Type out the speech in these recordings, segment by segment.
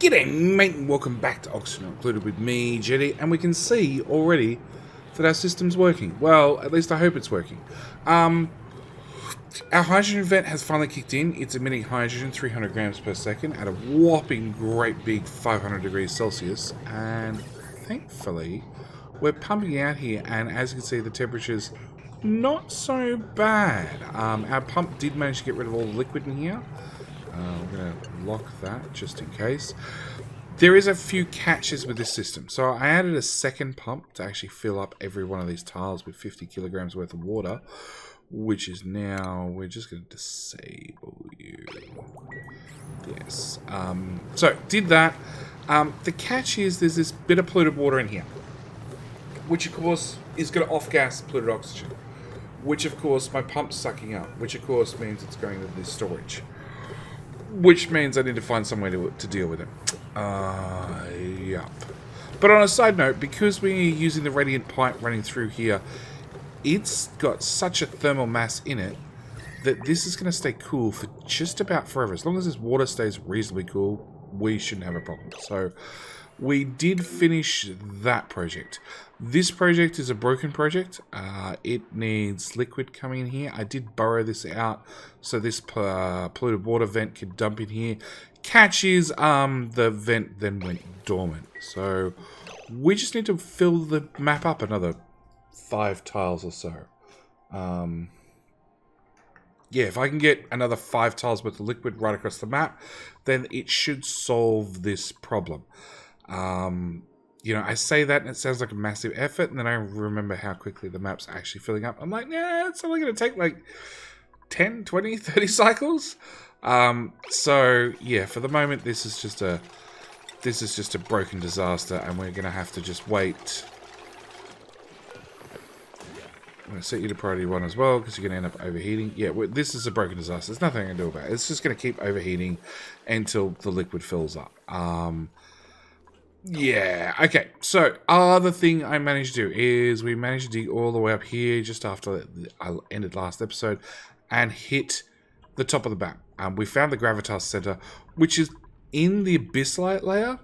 G'day mate and welcome back to Oxygen Included with me, Jetty, and we can see already that our system's working. Well, at least I hope it's working. Our hydrogen vent has finally kicked in. It's emitting hydrogen 300 grams per second at a whopping great big 500 degrees Celsius, and thankfully we're pumping out here, and as you can see the temperature's not so bad. Our pump did manage to get rid of all the liquid in here. We're going to lock that just in case. There is a few catches with this system. So I added a second pump to actually fill up every one of these tiles with 50 kilograms worth of water, which is now, we're just going to disable you. Yes. So did that. The catch is there's this bit of polluted water in here, which of course is going to off-gas polluted oxygen, which of course my pump's sucking up, which of course means it's going to this storage. Which means I need to find some way to deal with it. Yeah. But on a side note, because we're using the radiant pipe running through here, it's got such a thermal mass in it that this is going to stay cool for just about forever. As long as this water stays reasonably cool, we shouldn't have a problem. So we did finish that project. This project is a broken project. It needs liquid coming in here. I did burrow this out so this polluted water vent could dump in here. Catch is the vent then went dormant. So we just need to fill the map up another 5 tiles or so. Yeah, if I can get another 5 tiles worth of liquid right across the map, then it should solve this problem. You know, I say that and it sounds like a massive effort, and then I remember how quickly the map's actually filling up. I'm like, yeah, it's only going to take like 10, 20, 30 cycles. So yeah, for the moment, this is just a broken disaster, and we're going to have to just wait. I'm going to set you to priority 1 as well, because you're going to end up overheating. Yeah, this is a broken disaster. There's nothing I can do about it. It's just going to keep overheating until the liquid fills up. Yeah, okay. So, other thing I managed to do is we managed to dig all the way up here just after I ended last episode and hit the top of the map. We found the gravitas center, which is in the abyssite layer,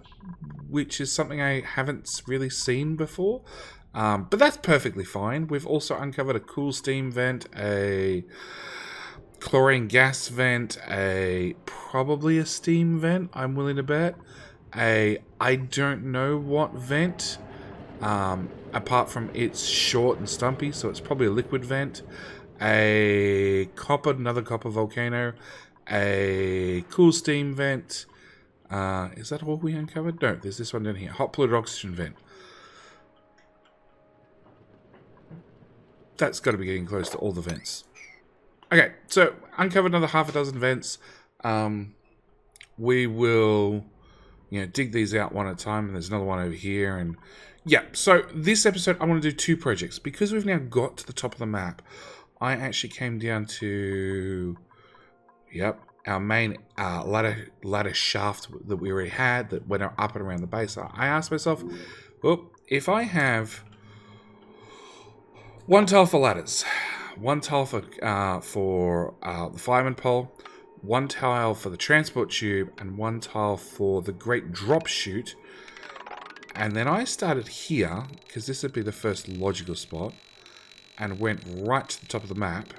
which is something I haven't really seen before. But that's perfectly fine. We've also uncovered a cool steam vent, a chlorine gas vent, probably a steam vent, I'm willing to bet. I don't know what vent, apart from it's short and stumpy, so it's probably a liquid vent. Another copper volcano, a cool steam vent. Is that all we uncovered? No, there's this one down here. Hot polluted oxygen vent. That's got to be getting close to all the vents. Okay, so uncovered another half a dozen vents. We will, dig these out one at a time. And there's another one over here. And yeah, so this episode, I want to do 2 projects. Because we've now got to the top of the map, I actually came down to, our main ladder shaft that we already had that went up and around the base. I asked myself, well, if I have 1 tile for ladders, 1 tile for the fireman pole, 1 tile for the transport tube, and 1 tile for the great drop chute. And then I started here, because this would be the first logical spot, and went right to the top of the map.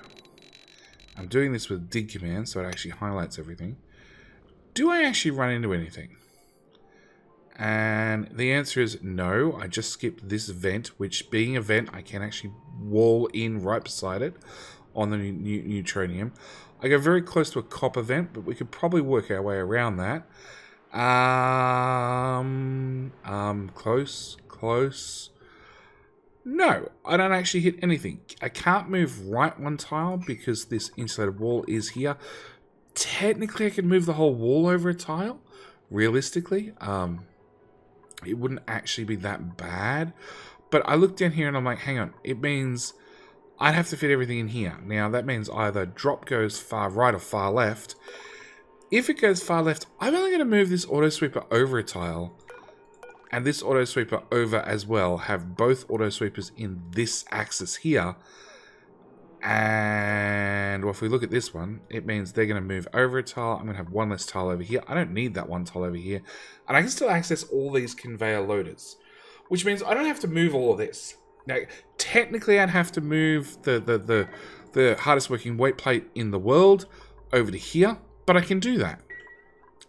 I'm doing this with dig command, so it actually highlights everything. Do I actually run into anything? And the answer is no. I just skipped this vent, which being a vent, I can actually wall in right beside it on the neutronium. I go very close to a copper vent, but we could probably work our way around that. Close. No, I don't actually hit anything. I can't move right 1 tile because this insulated wall is here. Technically, I could move the whole wall over a tile. Realistically, it wouldn't actually be that bad. But I look down here and I'm like, hang on, it means I'd have to fit everything in here. Now, that means either drop goes far right or far left. If it goes far left, I'm only going to move this auto sweeper over a tile. And this auto sweeper over as well. Have both auto sweepers in this axis here. And well, if we look at this one, it means they're going to move over a tile. I'm going to have one less tile over here. I don't need that one tile over here. And I can still access all these conveyor loaders, which means I don't have to move all of this. Now, technically, I'd have to move the hardest working weight plate in the world over to here, but I can do that.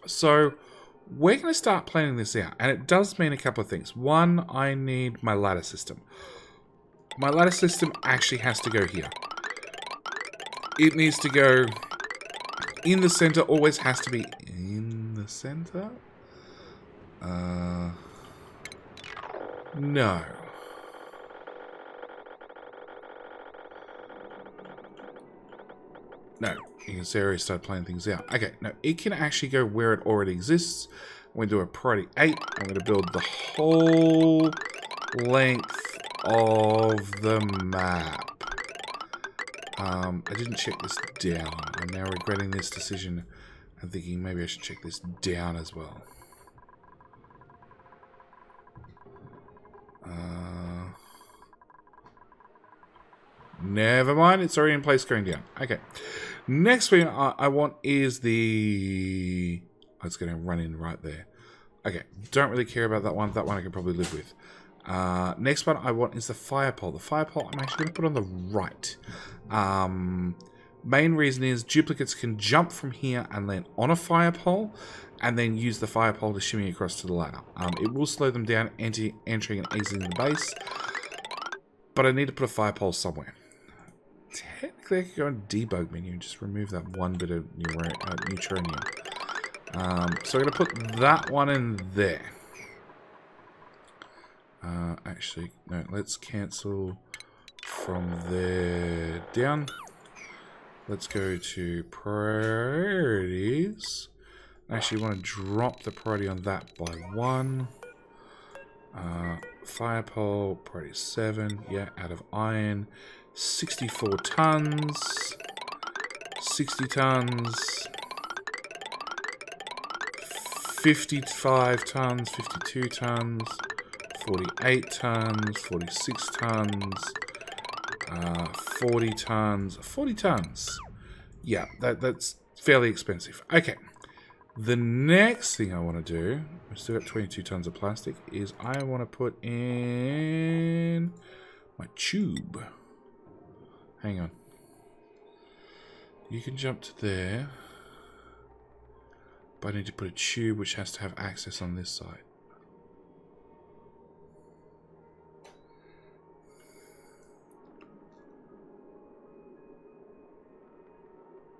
So we're going to start planning this out, and it does mean a couple of things. One, I need my ladder system. My ladder system actually has to go here. It needs to go in the center, always has to be in the center. No. No, you can see I already started playing things out. Okay, no, it can actually go where it already exists. I'm going to do a priority 8. I'm going to build the whole length of the map. I didn't check this down. I'm now regretting this decision. I'm thinking maybe I should check this down as well. Never mind, it's already in place going down. Okay. Next thing I want is the... Oh, it's going to run in right there. Okay, don't really care about that one. That one I can probably live with. Next one I want is the fire pole. The fire pole I'm actually going to put on the right. Main reason is duplicates can jump from here and land on a fire pole, and then use the fire pole to shimmy across to the ladder. It will slow them down entering and exiting the base, but I need to put a fire pole somewhere. Technically, I could go in debug menu and just remove that one bit of neutronium. So I'm going to put that one in there. Actually, no, let's cancel from there down. Let's go to priorities. I actually want to drop the priority on that by 1. Fire pole, priority 7. Yeah, out of iron. 64 tons. 60 tons. 55 tons. 52 tons. 48 tons. 46 tons. 40 tons. 40 tons. Yeah, that's fairly expensive. Okay. The next thing I want to do, I've still got 22 tons of plastic, is I want to put in my tube. Hang on. You can jump to there. But I need to put a tube which has to have access on this side.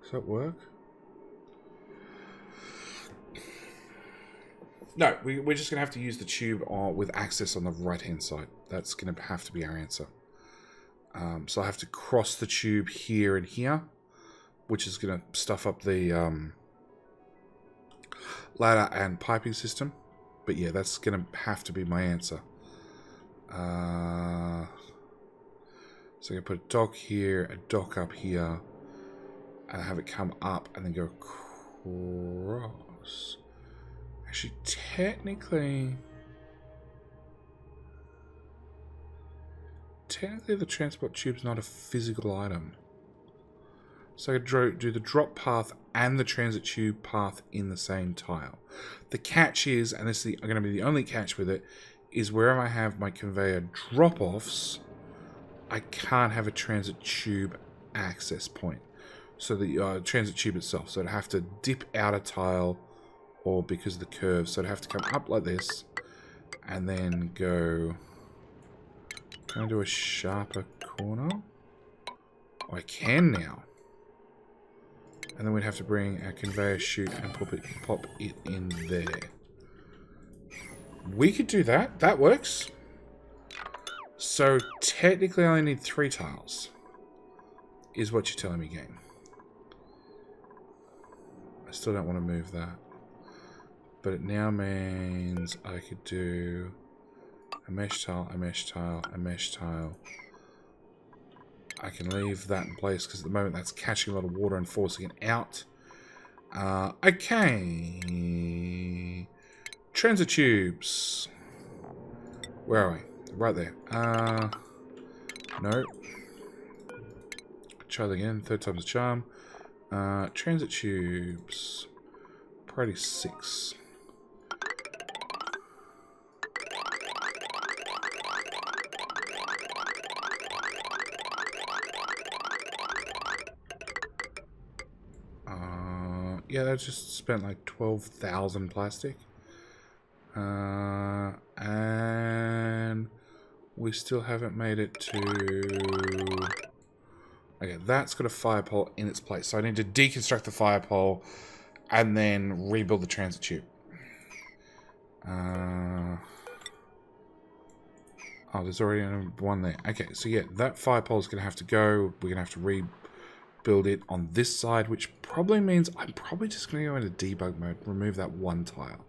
Does that work? No, we're just going to have to use the tube with access on the right-hand side. That's going to have to be our answer. So I have to cross the tube here and here, which is going to stuff up the ladder and piping system. But yeah, that's going to have to be my answer. So I'm going to put a dock here, a dock up here, and have it come up and then go across. Actually, technically, the transport tube's not a physical item. So I could do the drop path and the transit tube path in the same tile. The catch is, and this is going to be the only catch with it, is wherever I have my conveyor drop-offs, I can't have a transit tube access point. So the transit tube itself. So I'd have to dip out a tile, or because of the curve. So I'd have to come up like this, and then go... Can I do a sharper corner? Oh, I can now. And then we'd have to bring our conveyor chute and pop it in there. We could do that. That works. So technically I only need 3 tiles. Is what you're telling me, game. I still don't want to move that. But it now means I could do a mesh tile, a mesh tile, a mesh tile. I can leave that in place because at the moment that's catching a lot of water and forcing it out. Okay. Transit tubes. Where are we? Right there. No. try that again. Third time's a charm. Transit tubes. Priority 6. Yeah, that just spent like 12,000 plastic. And we still haven't made it to... Okay, that's got a fire pole in its place. So I need to deconstruct the fire pole and then rebuild the transit tube. Oh, there's already one there. Okay, so yeah, that fire pole is going to have to go. We're going to have to rebuild it on this side, which probably means I'm probably just going to go into debug mode, remove that one tile.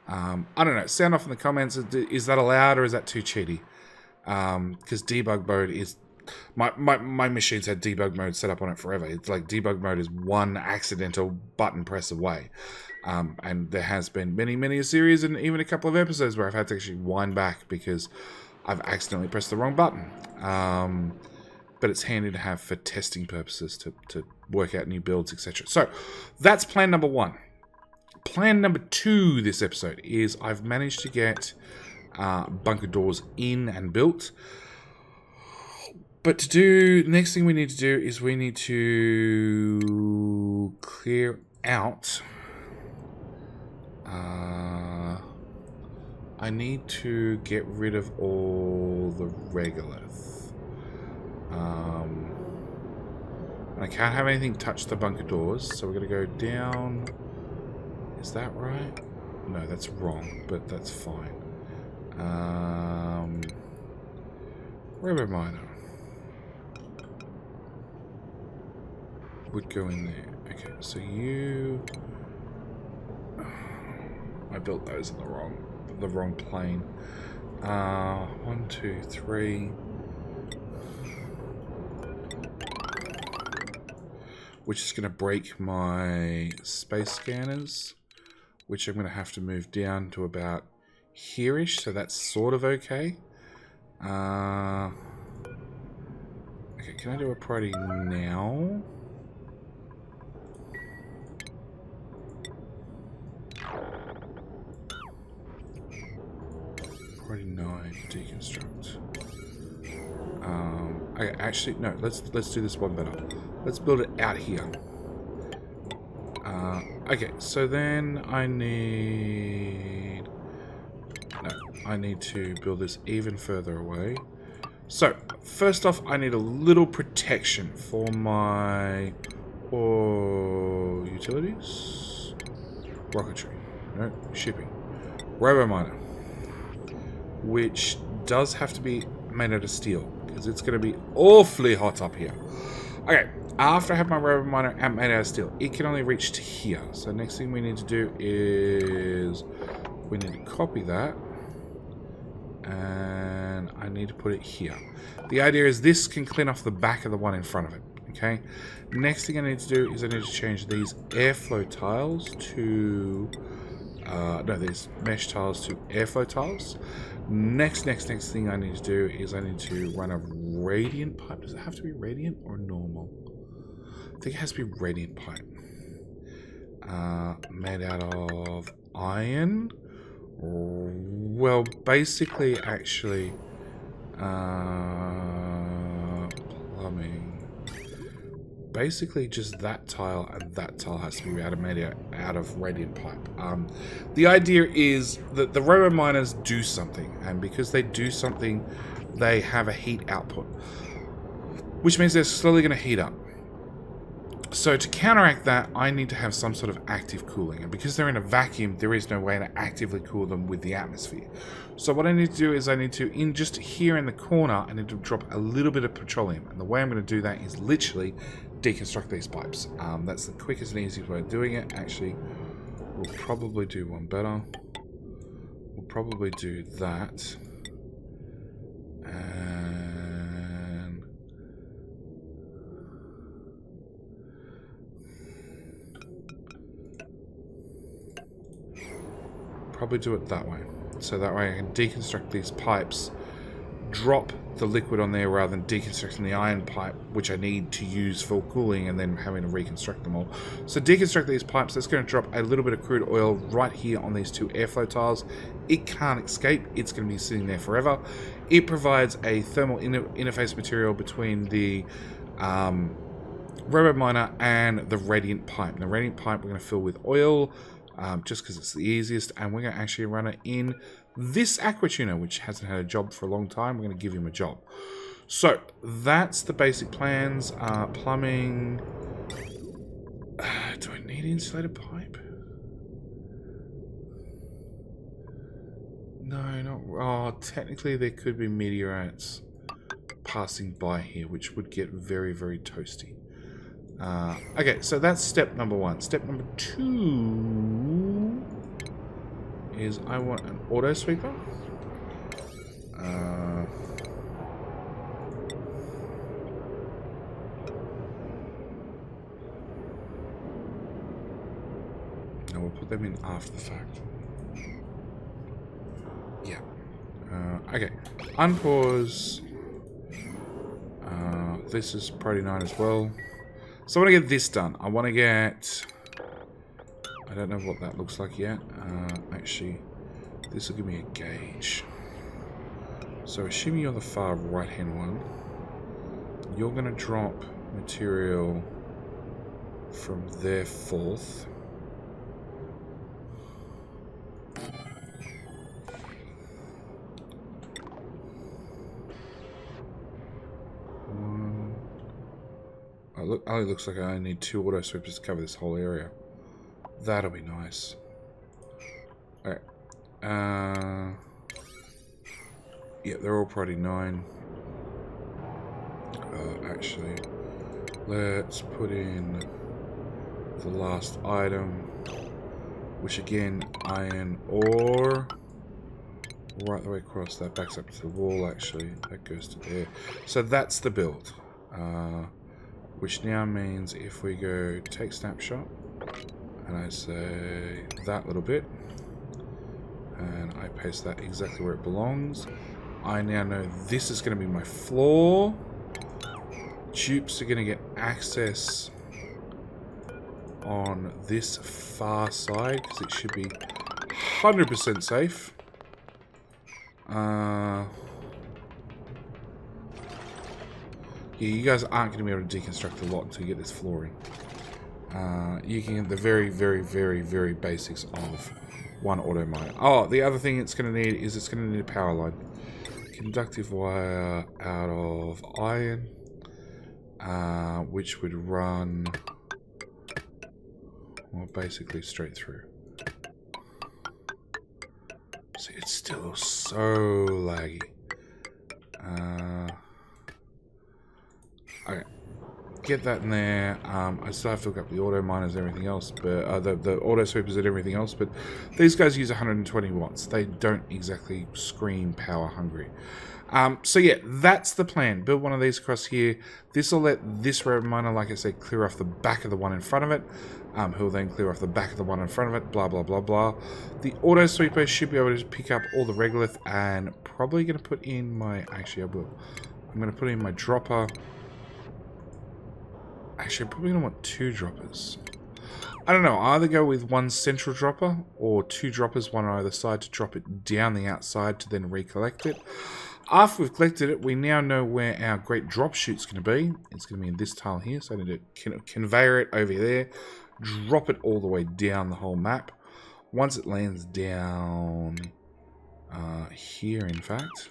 I don't know. Sound off in the comments. Is that allowed or is that too cheaty? Because debug mode is... My machine's had debug mode set up on it forever. It's like debug mode is one accidental button press away. And there has been many a series and even a couple of episodes where I've had to actually wind back because I've accidentally pressed the wrong button. But it's handy to have for testing purposes to work out new builds, etc. So that's plan number 1. Plan number 2 this episode is I've managed to get bunker doors in and built. But to do, next thing we need to do is we need to clear out. I need to get rid of all the regolith. I can't have anything touch the bunker doors, so we're going to go down. Is that right? No, that's wrong, but that's fine. Rubber miner would go in there. Okay, so you... I built those in the wrong plane. 1, 2, 3. Which is going to break my space scanners, which I'm going to have to move down to about here-ish, so that's sort of okay. Okay, can I do a priority now? Priority 9, deconstruct. Okay, actually, no, let's do this one better. Let's build it out here. Okay, so then I need to build this even further away. So, first off, I need a little protection for my utilities. Rocketry. No, shipping. Robo-miner. Which does have to be made out of steel, because it's going to be awfully hot up here. Okay, after I have my robo miner made out of steel, it can only reach to here. So next thing we need to do is we need to copy that, and I need to put it here. The idea is this can clean off the back of the one in front of it. Okay. Next thing I need to do is I need to change these airflow tiles to these mesh tiles to airflow tiles. Next thing I need to do is I need to run a radiant pipe. Does it have to be radiant or normal? I think it has to be radiant pipe. Made out of iron. Well, basically, actually, plumbing. Basically, just that tile and that tile has to be made out of radiant pipe. The idea is that the robo miners do something, and because they do something, they have a heat output, which means they're slowly going to heat up. So to counteract that, I need to have some sort of active cooling, and because they're in a vacuum, there is no way to actively cool them with the atmosphere. So what I need to do is I need to, just here in the corner, I need to drop a little bit of petroleum, and the way I'm going to do that is literally deconstruct these pipes. That's the quickest and easiest way of doing it. Actually, we'll probably do one better. We'll probably do that. And probably do it that way. So that way I can deconstruct these pipes, drop the liquid on there rather than deconstructing the iron pipe, which I need to use for cooling and then having to reconstruct them all. So deconstruct these pipes. That's going to drop a little bit of crude oil right here on these two airflow tiles. It can't escape. It's going to be sitting there forever. It provides a thermal interface material between the Robo Miner and the radiant pipe. And the radiant pipe we're going to fill with oil just because it's the easiest, and we're going to actually run it in this aqua tuner, which hasn't had a job for a long time. We're going to give him a job. So that's the basic plans. Plumbing. Do I need insulated pipe? No, not. Oh, technically there could be meteorites passing by here, which would get very, very toasty. Okay, so that's step number 1. Step number 2 is I want an auto sweeper. No, we'll put them in after the fact. Yeah. Okay. Unpause. This is priority 9 as well. So I want to get this done. I want to get... I don't know what that looks like yet. Actually, this will give me a gauge. So assuming you're the far right-hand one, you're going to drop material from there forth. Look, oh, it looks like I only need 2 auto sweepers to cover this whole area. That'll be nice. Alright. Yeah, they're all priority 9. Actually, let's put in the last item, which again, iron ore. Right the way across, that backs up to the wall actually. That goes to there. So that's the build. Which now means if we go take snapshot and I say that little bit and I paste that exactly where it belongs, I now know this is going to be my floor. Dupes are going to get access on this far side because it should be 100% safe. Yeah, you guys aren't going to be able to deconstruct a lot until you get this flooring. You can get the very, very, very, very basics of one auto miner. Oh, the other thing it's going to need is it's going to need a power line. Conductive wire out of iron, which would run, well, basically straight through. See, it's still so laggy. Okay, get that in there. I still have to look up the auto miners and everything else, but the auto sweepers and everything else. But these guys use 120 watts. They don't exactly scream power hungry. So yeah, that's the plan. Build one of these across here. This will let this road miner, like I said, clear off the back of the one in front of it. Who will then clear off the back of the one in front of it. Blah blah blah blah. The auto sweeper should be able to pick up all the regolith, and probably going to put in my. Actually, I will. I'm going to put in my dropper. Actually, I'm probably going to want 2 droppers. I don't know, either go with 1 central dropper or 2 droppers, one on either side to drop it down the outside to then recollect it. After we've collected it, we now know where our great drop chute's going to be. It's going to be in this tile here, so I need to conveyor it over there, drop it all the way down the whole map. Once it lands down here, in fact.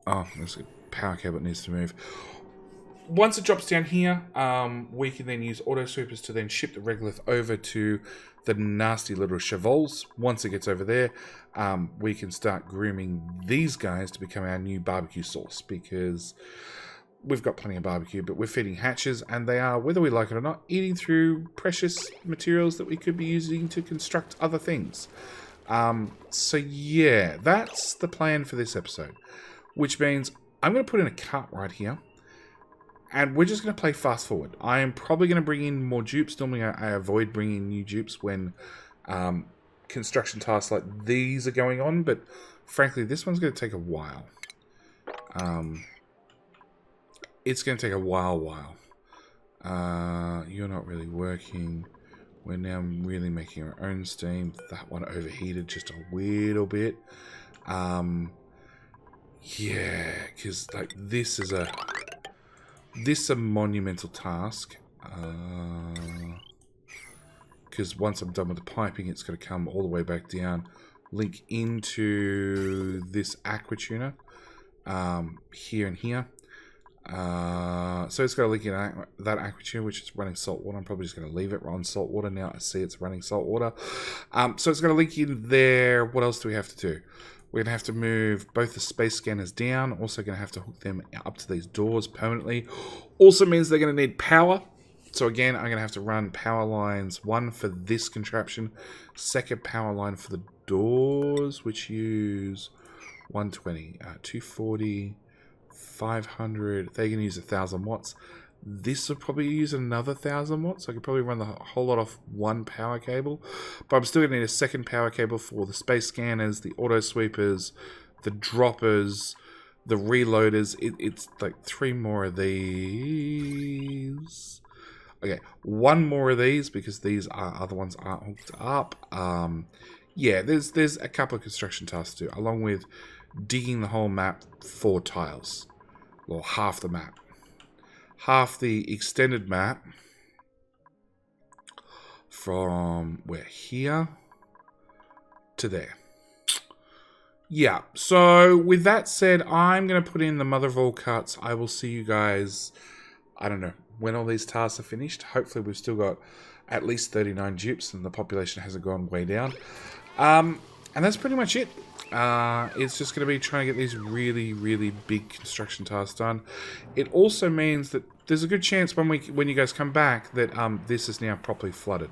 Oh, there's a power cable that needs to move. Once it drops down here, we can then use auto sweepers to then ship the regolith over to the nasty little chevals. Once it gets over there, we can start grooming these guys to become our new barbecue sauce, because we've got plenty of barbecue, but we're feeding hatches, and they are, whether we like it or not, eating through precious materials that we could be using to construct other things. So yeah, that's the plan for this episode, which means I'm going to put in a cut right here. And we're just going to play fast forward. I am probably going to bring in more dupes. Normally I avoid bringing new dupes when construction tasks like these are going on, but frankly, this one's going to take a while. It's going to take a while. You're not really working. We're now really making our own steam. That one overheated just a little bit. Yeah, because like this is a monumental task. Because once I'm done with the piping, it's going to come all the way back down, link into this aqua tuner here and here. So it's got to link in that aqua tuner, which is running salt water. I'm probably just going to leave it on salt water now. I see it's running salt water. So it's going to link in there. What else do we have to do? We're going to have to move both the space scanners down. Also going to have to hook them up to these doors permanently. Also means they're going to need power. So again, I'm going to have to run power lines. One for this contraption. Second power line for the doors, which use 120, 240, 500. They're going to use 1,000 watts. This will probably use another 1,000 watts. I could probably run the whole lot off one power cable. But I'm still going to need a second power cable for the space scanners, the auto sweepers, the droppers, the reloaders. It's like 3 more of these. Okay, 1 more of these because these other ones aren't hooked up. Yeah, there's a couple of construction tasks to do, along with digging the whole map 4 tiles. Well, half the map. Half the extended map from where here to there. Yeah, so with that said, I'm going to put in the mother of all cuts. I will see you guys, I don't know, when all these tasks are finished. Hopefully we've still got at least 39 dupes and the population hasn't gone way down. And that's pretty much it. It's just going to be trying to get these really, really big construction tasks done. It also means that there's a good chance when you guys come back that this is now properly flooded,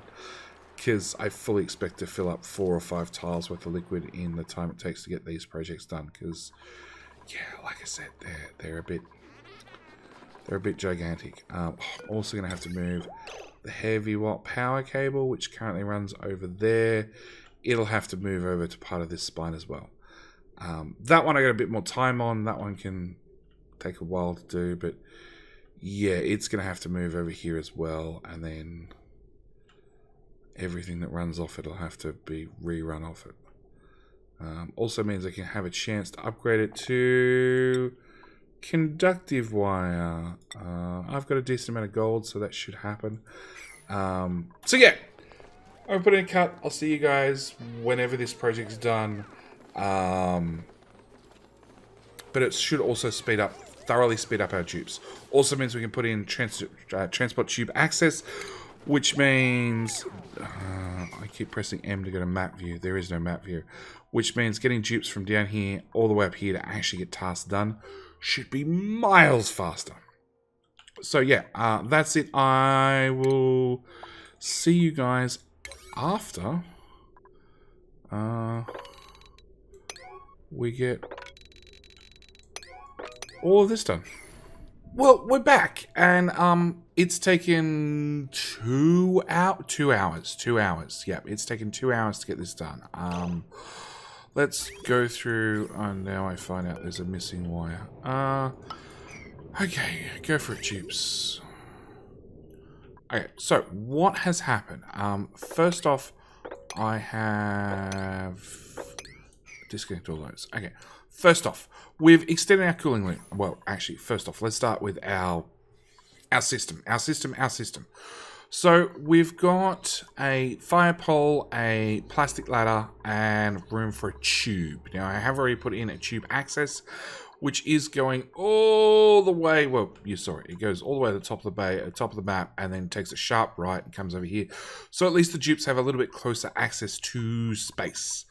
because I fully expect to fill up 4 or 5 tiles worth of liquid in the time it takes to get these projects done. Because, yeah, like I said, they're a bit gigantic. I'm also going to have to move the heavy watt power cable, which currently runs over there. It'll have to move over to part of this spine as well. That one I got a bit more time on. That one can take a while to do, but yeah, it's going to have to move over here as well. And then everything that runs off it will have to be rerun off it. Also means I can have a chance to upgrade it to conductive wire. I've got a decent amount of gold, so that should happen. So yeah, I'm putting a cut. I'll see you guys whenever this project's done. But it should also thoroughly speed up our dupes. Also means we can put in transport tube access, which means I keep pressing M to go to map view. There is no map view, which means getting dupes from down here all the way up here to actually get tasks done should be miles faster. So yeah, that's it. I will see you guys after we get all of this done. Well, we're back, and it's taken 2 hours. Yeah, it's taken 2 hours to get this done. Let's go through, and now I find out there's a missing wire. Okay, go for it, Dupes. Okay, so what has happened? First off, I have disconnect all those. Okay, first off, we've extended our cooling loop. Well, actually, first off, let's start with our system. So we've got a fire pole, a plastic ladder, and room for a tube. Now, I have already put in a tube access, which is going all the way, well, you saw it. It goes all the way to the top of the bay, at the top of the map, and then takes a sharp right and comes over here. So at least the dupes have a little bit closer access to space.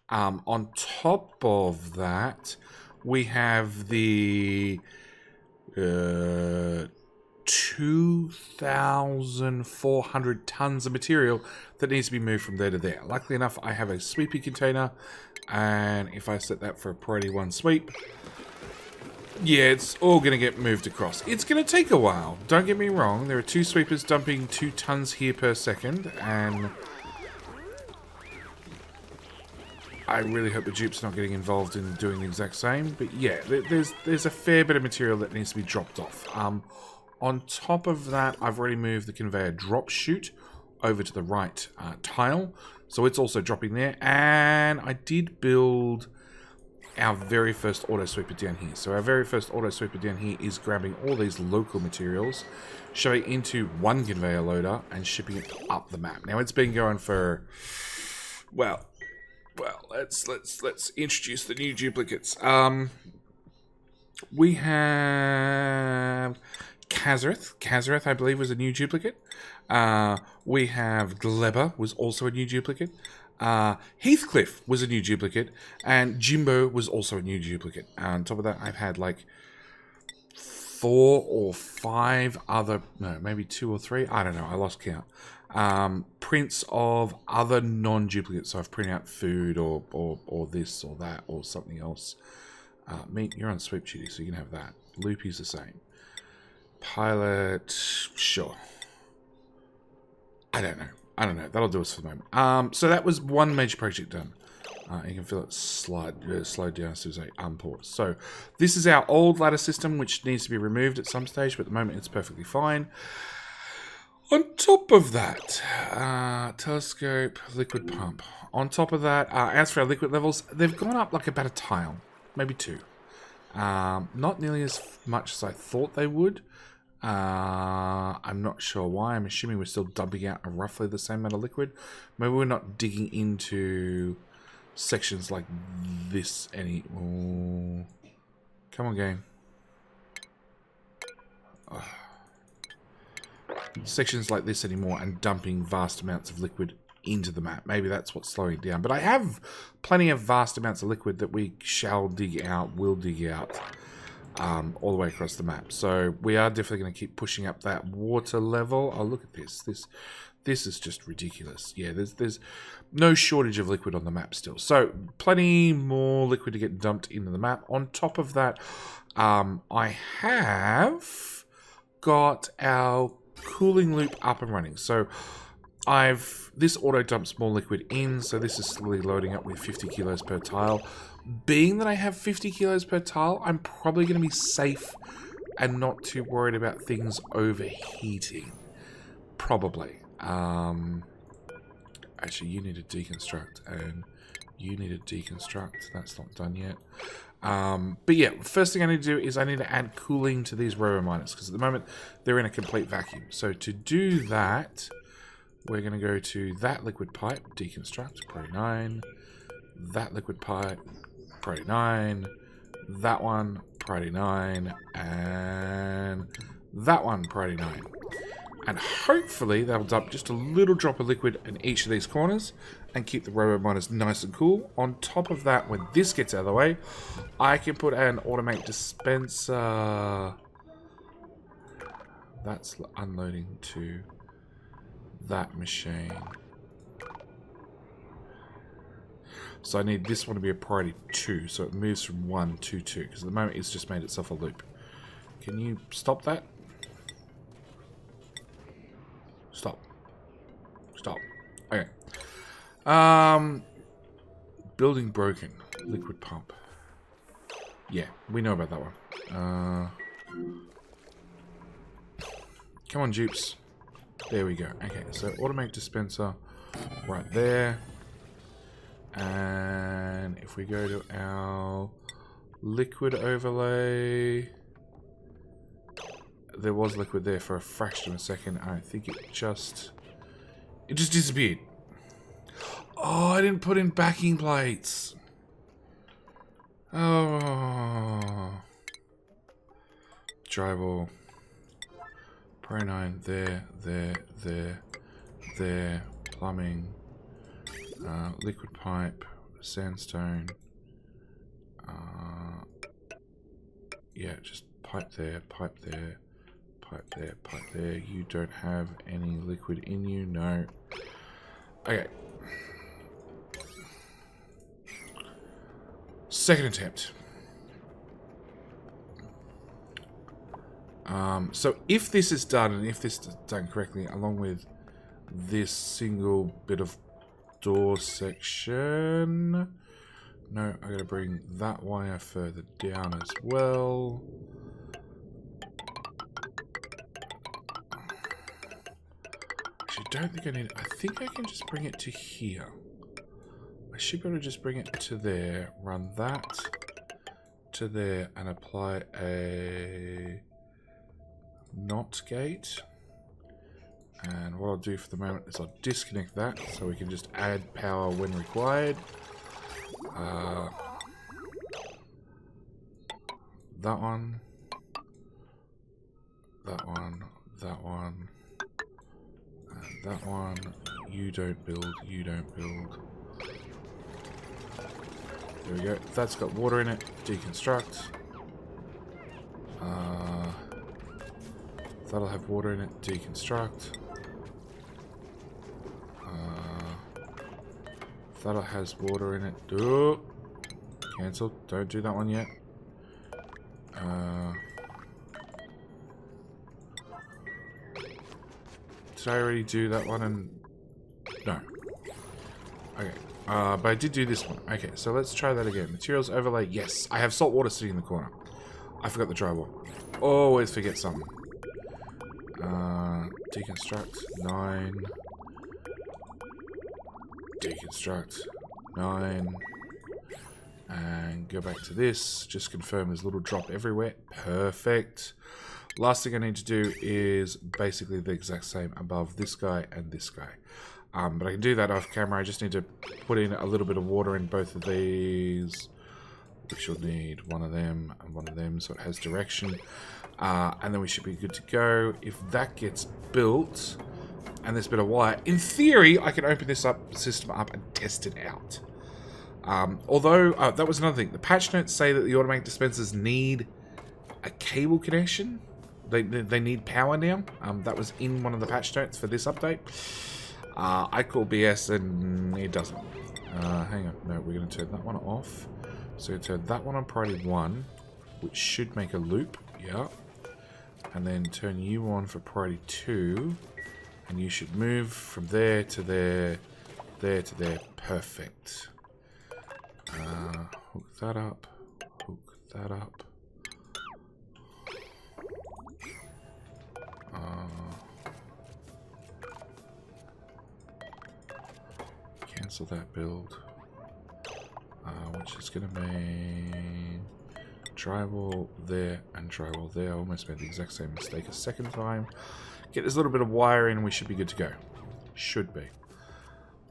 On top of that, we have the 2,400 tons of material that needs to be moved from there to there. Luckily enough, I have a sweeping container, and if I set that for a priority 1 sweep, yeah, it's all going to get moved across. It's going to take a while. Don't get me wrong. There are 2 sweepers dumping 2 tons here per second, and I really hope the Dupes are not getting involved in doing the exact same. But yeah, there's a fair bit of material that needs to be dropped off. On top of that, I've already moved the conveyor drop chute over to the right tile. So it's also dropping there. And I did build our very first auto sweeper down here. So our very first auto sweeper down here is grabbing all these local materials, shoving it into one conveyor loader and shipping it up the map. Now it's been going for, well, let's introduce the new duplicates. We have Kazareth. Kazareth, I believe, was a new duplicate. We have Gleba, was also a new duplicate. Heathcliff was a new duplicate, and Jimbo was also a new duplicate. On top of that, I've had like 4 or 5 other, no, maybe 2 or 3, I don't know, I lost count. Prints of other non-duplicates. So I've printed out food or this or that or something else. Meat, you're on sweep duty, so you can have that. Loopy's the same. Pilot, sure. I don't know. That'll do us for the moment. So that was one major project done. You can feel it slide down as soon as I unpause. So this is our old ladder system, which needs to be removed at some stage, but at the moment it's perfectly fine. On top of that, telescope, liquid pump. On top of that, as for our liquid levels, they've gone up like about a tile, maybe 2. Not nearly as much as I thought they would. I'm not sure why. I'm assuming we're still dumping out roughly the same amount of liquid. Maybe we're not digging into sections like this any... Oh. Come on, game. Oh. Sections like this anymore and dumping vast amounts of liquid into the map. Maybe that's what's slowing it down. But I have plenty of vast amounts of liquid that we shall dig out, will dig out. All the way across the map. So we are definitely going to keep pushing up that water level. Oh, look at this. This is just ridiculous. Yeah, there's no shortage of liquid on the map still. So plenty more liquid to get dumped into the map. On top of that, I have got our cooling loop up and running. So this auto dumps more liquid in. So this is slowly loading up with 50 kilos per tile. Being that I have 50 kilos per tile, I'm probably going to be safe and not too worried about things overheating. Probably. Actually, you need to deconstruct, and you need to deconstruct. That's not done yet. But yeah, first thing I need to do is I need to add cooling to these robo miners, because at the moment they're in a complete vacuum. So to do that, we're going to go to that liquid pipe, deconstruct, priority 9. That liquid pipe, priority 9, that one, priority 9, and that one, priority 9. And hopefully that'll dump just a little drop of liquid in each of these corners and keep the robo miners nice and cool. On top of that, when this gets out of the way, I can put an automate dispenser. That's unloading to that machine. So I need this one to be a priority 2, so it moves from 1 to 2, because at the moment it's just made itself a loop. Can you stop that? Stop. Stop. Okay. Building broken. Liquid pump. Yeah, we know about that one. Come on, Dupes. There we go. Okay, so automate dispenser right there. And if we go to our liquid overlay, there was liquid there for a fraction of a second. I think it just disappeared. Oh, I didn't put in backing plates. Oh. Drywall. Pro 9, there. Plumbing. Liquid pipe, sandstone. Yeah, just pipe there, pipe there, pipe there, pipe there. You don't have any liquid in you, no. Okay. Second attempt. So if this is done, and if this is done correctly, along with this single bit of door section, No, I gotta bring that wire further down as well. Actually, I don't think I need... I think I can just bring it to here. I should be able to just bring it to there, run that to there, and apply a NOT gate. And what I'll do for the moment is I'll disconnect that so we can just add power when required. That one, that one, that one, and that one. You don't build, you don't build. There we go. That's got water in it. Deconstruct. That'll have water in it. Deconstruct. That has water in it. Oh, cancel. Don't do that one yet. Did I already do that one? And no. Okay. But I did do this one. Okay, so let's try that again. Materials overlay. Yes, I have salt water sitting in the corner. I forgot the drywall. Always forget something. Deconstruct. 9. Deconstruct. 9. And go back to this. Just confirm there's a little drop everywhere. Perfect. Last thing I need to do is basically the exact same above this guy and this guy. But I can do that off camera. I just need to put in a little bit of water in both of these. Which you'll need one of them and one of them so it has direction. And then we should be good to go. If that gets built and this bit of wire, in theory, I can open this system up and test it out. Although, that was another thing. The patch notes say that the automatic dispensers need a cable connection. They need power now. That was in one of the patch notes for this update. I call BS and it doesn't. Hang on. No, we're going to turn that one off. So we turn that one on priority 1, which should make a loop. Yeah. And then turn you on for priority 2. And you should move from there to there, there to there. Perfect. Hook that up. Hook that up. Cancel that build. Which is going to mean drywall there and drywall there. I almost made the exact same mistake a second time. Get this little bit of wire in and we should be good to go. Should be.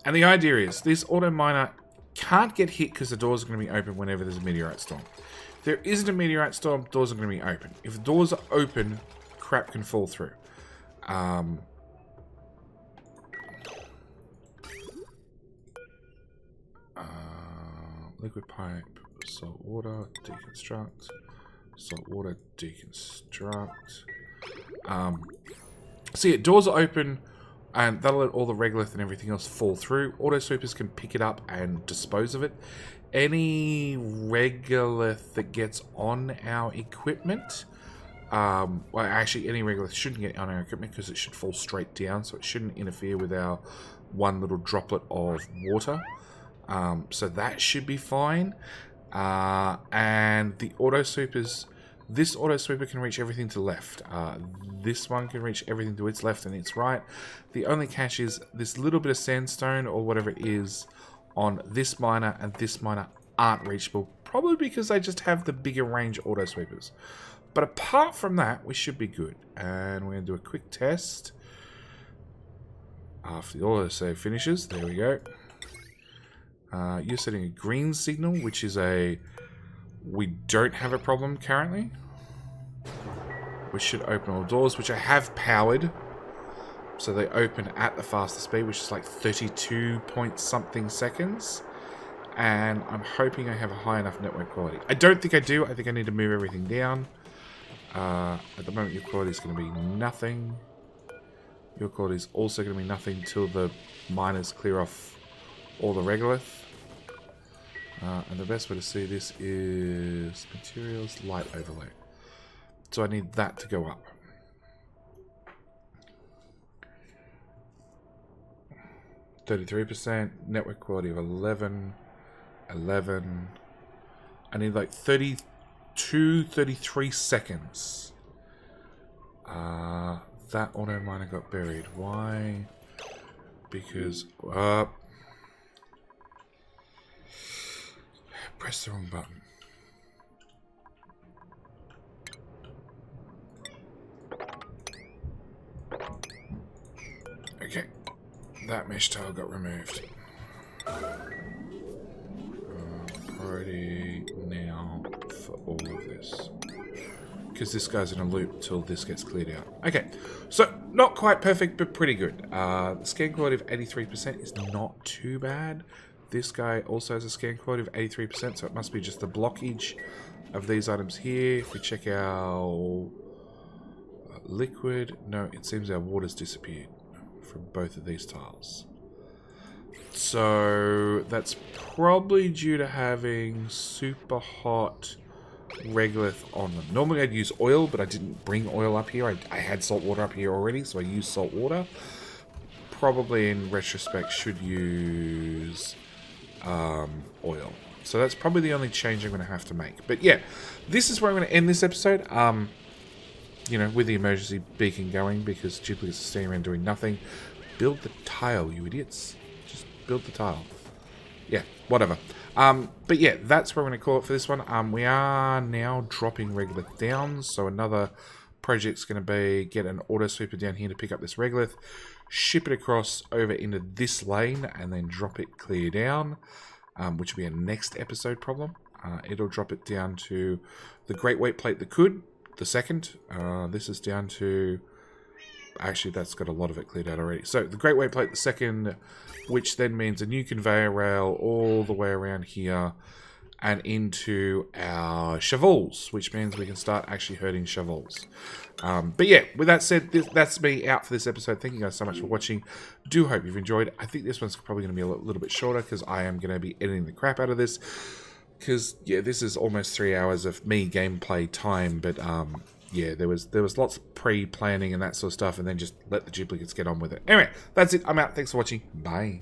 And the idea is this auto miner can't get hit because the doors are going to be open whenever there's a meteorite storm. If there isn't a meteorite storm, doors are going to be open. If the doors are open, crap can fall through. Liquid pipe, salt water, deconstruct, salt water, deconstruct. So yeah, doors are open and that'll let all the regolith and everything else fall through. Auto sweepers can pick it up and dispose of it. Any regolith that gets on our equipment, well actually any regolith shouldn't get on our equipment because it should fall straight down, so it shouldn't interfere with our one little droplet of water. So that should be fine. And the auto sweepers, this auto sweeper can reach everything to the left. This one can reach everything to its left and its right. The only catch is this little bit of sandstone or whatever it is on this miner and this miner aren't reachable. Probably because they just have the bigger range auto sweepers. But apart from that, we should be good. And we're going to do a quick test. After the autosave finishes, there we go. You're setting a green signal, which is we don't have a problem currently. We should open all doors, which I have powered. So they open at the fastest speed, which is like 32 point something seconds. And I'm hoping I have a high enough network quality. I don't think I do. I think I need to move everything down. At the moment, your quality is going to be nothing. Your quality is also going to be nothing till the miners clear off all the regolith. And the best way to see this is materials, light overlay. So I need that to go up. %, network quality of 11, 11. I need like 32, 33 seconds. That auto miner got buried. Why? Because press the wrong button. Okay, that mesh tile got removed. Priority now for all of this. Because this goes in a loop till this gets cleared out. Okay, so not quite perfect, but pretty good. The scan quality of 83% is not too bad. This guy also has a scan quality of 83%, so it must be just the blockage of these items here. If we check our liquid, no, it seems our water's disappeared from both of these tiles. So that's probably due to having super hot regolith on them. Normally I'd use oil, but I didn't bring oil up here. I had salt water up here already, so I used salt water. Probably in retrospect should use oil. So that's probably the only change I'm going to have to make. But yeah, this is where I'm going to end this episode. You know, with the emergency beacon going, because duplicates are staying around doing nothing. Build the tile, you idiots. Just build the tile. Yeah, whatever. But yeah, that's where we're going to call it for this one. We are now dropping regolith down, so another project's going to be get an auto sweeper down here to pick up this regolith, ship it across over into this lane, and then drop it clear down, which will be a next episode problem. It'll drop it down to the Great Weight Plate that could, the second. This is down to... Actually, that's got a lot of it cleared out already. So, the Great Weight Plate, the second, which then means a new conveyor rail all the way around here and into our shovels, which means we can start actually herding shovels. But yeah, with that said, that's me out for this episode. Thank you guys so much for watching. Do hope you've enjoyed. I think this one's probably going to be a little bit shorter because I am going to be editing the crap out of this. Because, yeah, this is almost 3 hours of me gameplay time, but... yeah, there was lots of pre-planning and that sort of stuff, and then just let the duplicates get on with it. Anyway, that's it. I'm out. Thanks for watching. Bye.